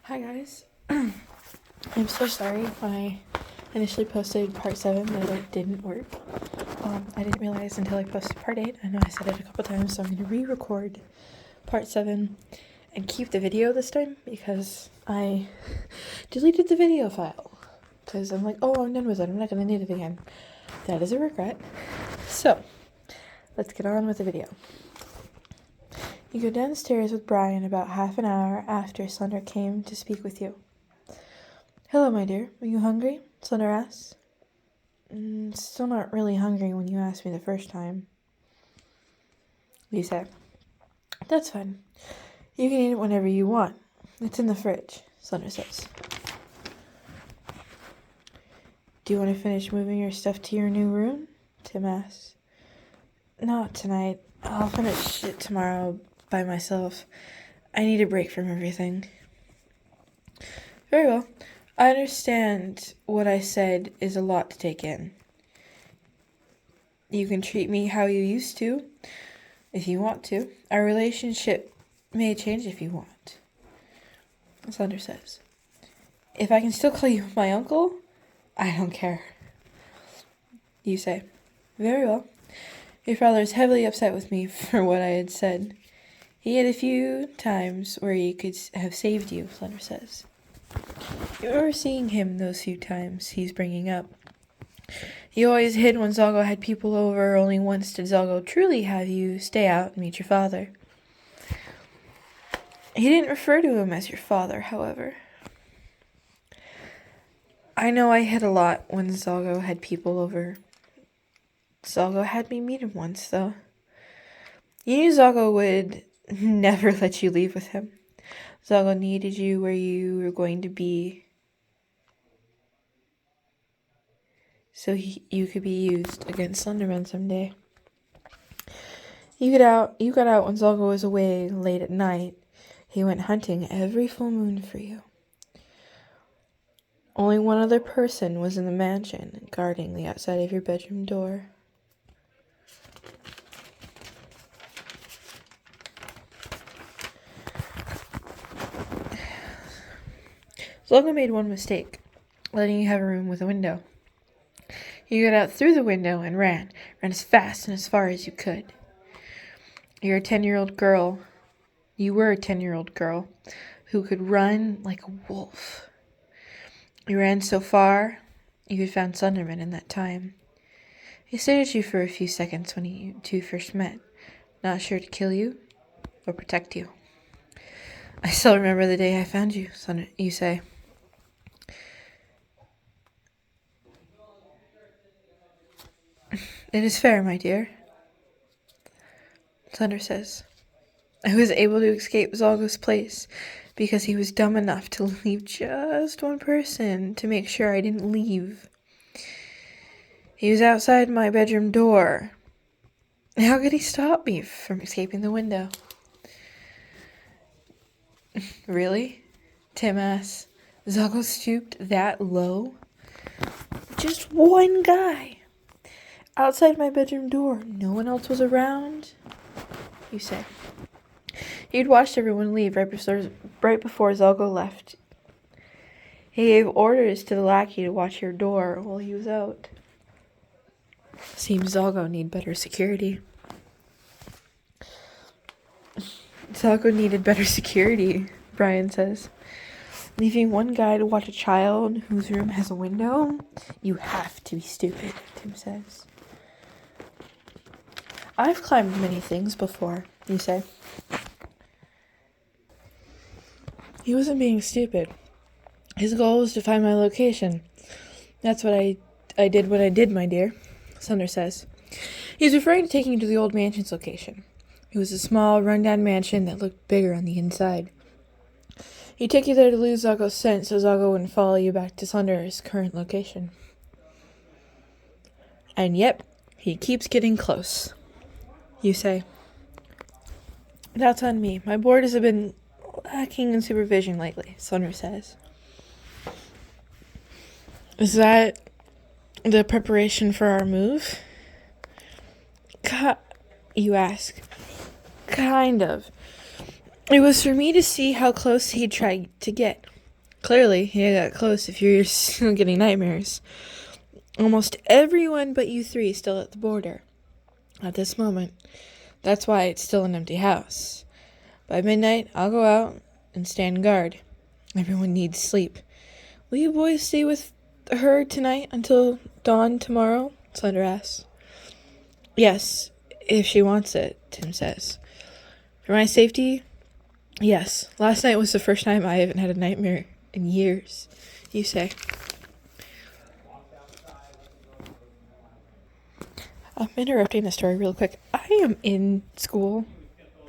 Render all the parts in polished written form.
Hi guys. I'm so sorry when I initially posted part 7 that it didn't work. I didn't realize until I posted part 8. I know I said it a couple times, so I'm going to re-record part 7 and keep the video this time because I deleted the video file. Because I'm like, oh, I'm done with it. I'm not going to need it again. That is a regret. So, let's get on with the video. You go downstairs with Brian about half an hour after Slender came to speak with you. Hello, my dear. Are you hungry? Slender asks. Still not really hungry when you asked me the first time. You say. That's fine. You can eat it whenever you want. It's in the fridge, Slender says. Do you want to finish moving your stuff to your new room? Tim asks. Not tonight. I'll finish it tomorrow by myself. I need a break from everything. Very well. I understand what I said is a lot to take in. You can treat me how you used to, if you want to. Our relationship may change if you want, Slender says. If I can still call you my uncle, I don't care. You say. Very well. Your father is heavily upset with me for what I had said. He had a few times where he could have saved you, Slender says. You remember seeing him those few times he's bringing up. He always hid when Zalgo had people over. Only once did Zalgo truly have you stay out and meet your father. He didn't refer to him as your father, however. I know I hid a lot when Zalgo had people over. Zalgo had me meet him once, though. You knew Zalgo would never let you leave with him. Zalgo needed you where you were going to be so you could be used against Slenderman someday. You got out when Zalgo was away late at night. He went hunting every full moon for you. Only one other person was in the mansion, guarding the outside of your bedroom door. Zalgo made one mistake, letting you have a room with a window. You got out through the window and ran as fast and as far as you could. You were a 10-year-old girl who could run like a wolf. You ran so far, you had found Slenderman in that time. He stared at you for a few seconds when you two first met, not sure to kill you or protect you. I still remember the day I found you, you say. It is fair, my dear, Slender says. I was able to escape Zalgo's place because he was dumb enough to leave just one person to make sure I didn't leave. He was outside my bedroom door. How could he stop me from escaping the window? Really? Tim asks. Zalgo stooped that low? Just one guy. Outside my bedroom door. No one else was around? You say. He'd watched everyone leave right before Zalgo left. He gave orders to the lackey to watch your door while he was out. Seems Zalgo need better security. Zalgo needed better security, Brian says. Leaving one guy to watch a child whose room has a window? You have to be stupid, Tim says. I've climbed many things before, you say. He wasn't being stupid. His goal was to find my location. That's what I did what I did, my dear, Slender says. He's referring to taking you to the old mansion's location. It was a small, rundown mansion that looked bigger on the inside. He took you there to lose Zalgo's scent so Zalgo wouldn't follow you back to Slender's current location. And yep, he keeps getting close, you say. That's on me. My board has been lacking in supervision lately, Slender says. Is that the preparation for our move? You ask. Kind of. It was for me to see how close he'd tried to get. Clearly, you got close if you're still getting nightmares. Almost everyone but you three is still at the border at this moment. That's why it's still an empty house. By midnight, I'll go out and stand guard. Everyone needs sleep. Will you boys stay with her tonight until dawn tomorrow? Slender asks. Yes, if she wants it, Tim says. For my safety, yes. Last night was the first time I haven't had a nightmare in years, you say. I'm interrupting the story real quick. I am in school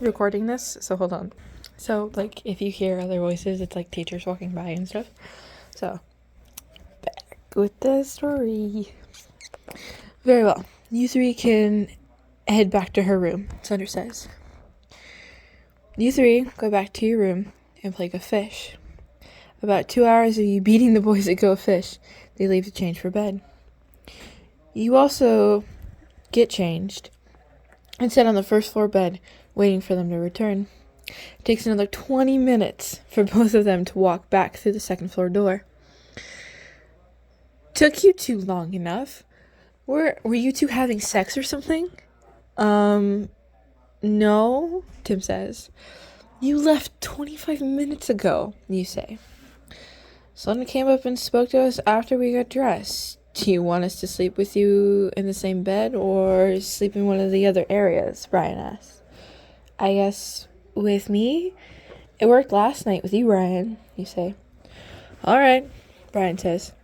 recording this, so hold on. So, like, if you hear other voices, it's like teachers walking by and stuff. So, back with the story. Very well. You three can head back to her room, Slender says. You three go back to your room and play go fish. About 2 hours of you beating the boys at go fish, they leave to change for bed. You also get changed and sit on the first floor bed, waiting for them to return. It takes another 20 minutes for both of them to walk back through the second floor door. Took you two long enough. Were you two having sex or something? No, Tim says. You left 25 minutes ago, you say. Slender came up and spoke to us after we got dressed. Do you want us to sleep with you in the same bed or sleep in one of the other areas? Brian asks. I guess with me? It worked last night with you, Brian, you say. All right, Brian says.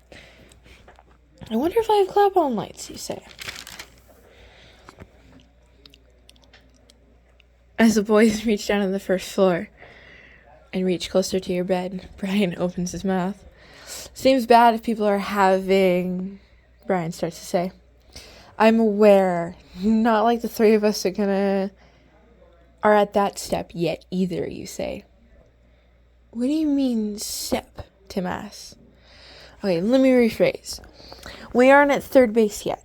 I wonder if I have clap-on lights, you say. As the boys reach down on the first floor and reach closer to your bed, Brian opens his mouth. Seems bad if people are having... Brian starts to say. I'm aware. Not like the three of us are at that step yet either, you say. What do you mean, step? Tim asks. Okay, let me rephrase. We aren't at third base yet.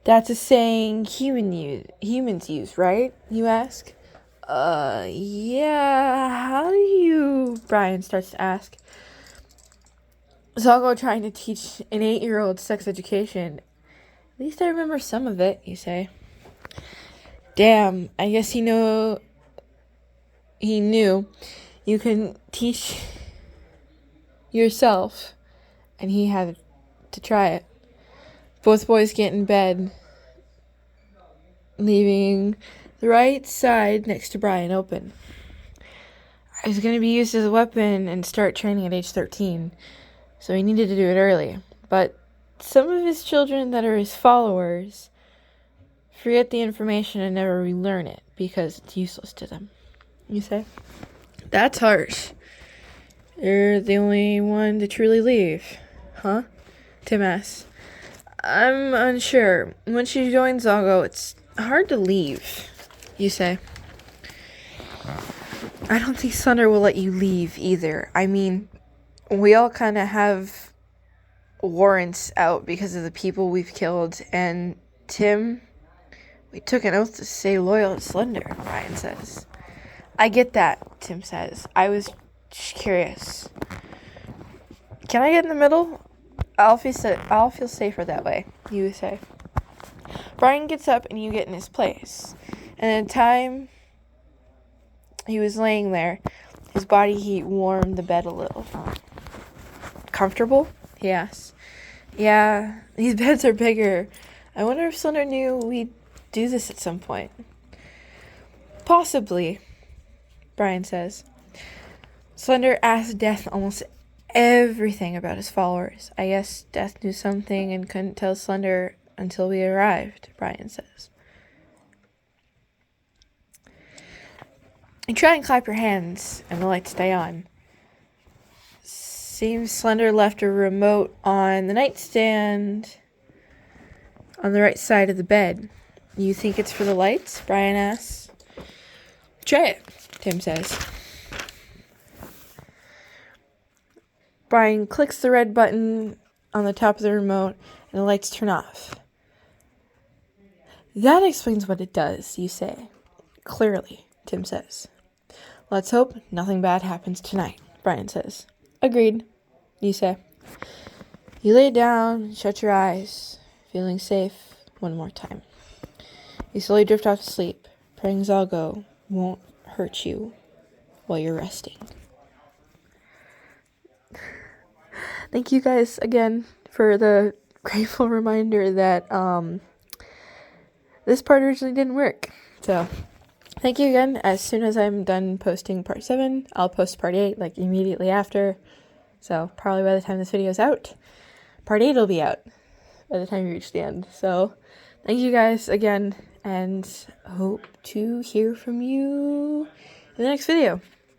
That's a saying humans use, right? You ask. Yeah, how do you... Brian starts to ask. Zago trying to teach an 8-year-old sex education. At least I remember some of it, you say. Damn, I guess he knew you can teach yourself, and he had to try it. Both boys get in bed, leaving the right side next to Brian open. I was going to be used as a weapon and start training at age 13, so he needed to do it early. But some of his children that are his followers forget the information and never relearn it because it's useless to them, you say? That's harsh. You're the only one to truly leave, huh? Tim asks. I'm unsure. Once you join Zago, it's hard to leave, you say. I don't think Slender will let you leave either. I mean, we all kind of have warrants out because of the people we've killed, and Tim, we took an oath to stay loyal to Slender, Ryan says. I get that, Tim says. I was just curious. Can I get in the middle? I'll feel safer that way, you say. Brian gets up and you get in his place. And the time he was laying there, his body heat warmed the bed a little. Comfortable? He asks. Yeah, these beds are bigger. I wonder if Slender knew we'd do this at some point. Possibly, Brian says. Slender asked Death almost everything about his followers. I guess Death knew something and couldn't tell Slender until we arrived, Brian says. You try and clap your hands, and the lights stay on. Seems Slender left a remote on the nightstand on the right side of the bed. You think it's for the lights? Brian asks. Try it, Tim says. Brian clicks the red button on the top of the remote, and the lights turn off. That explains what it does, you say. Clearly, Tim says. Let's hope nothing bad happens tonight, Brian says, agreed. You say, you lay down, shut your eyes, feeling safe one more time. You slowly drift off to sleep, praying Zalgo won't hurt you while you're resting. Thank you guys again for the grateful reminder that this part originally didn't work. So thank you again. As soon as I'm done posting part 7, I'll post part 8 like immediately after. So probably by the time this video is out, part 8 will be out by the time you reach the end. So thank you guys again, and hope to hear from you in the next video.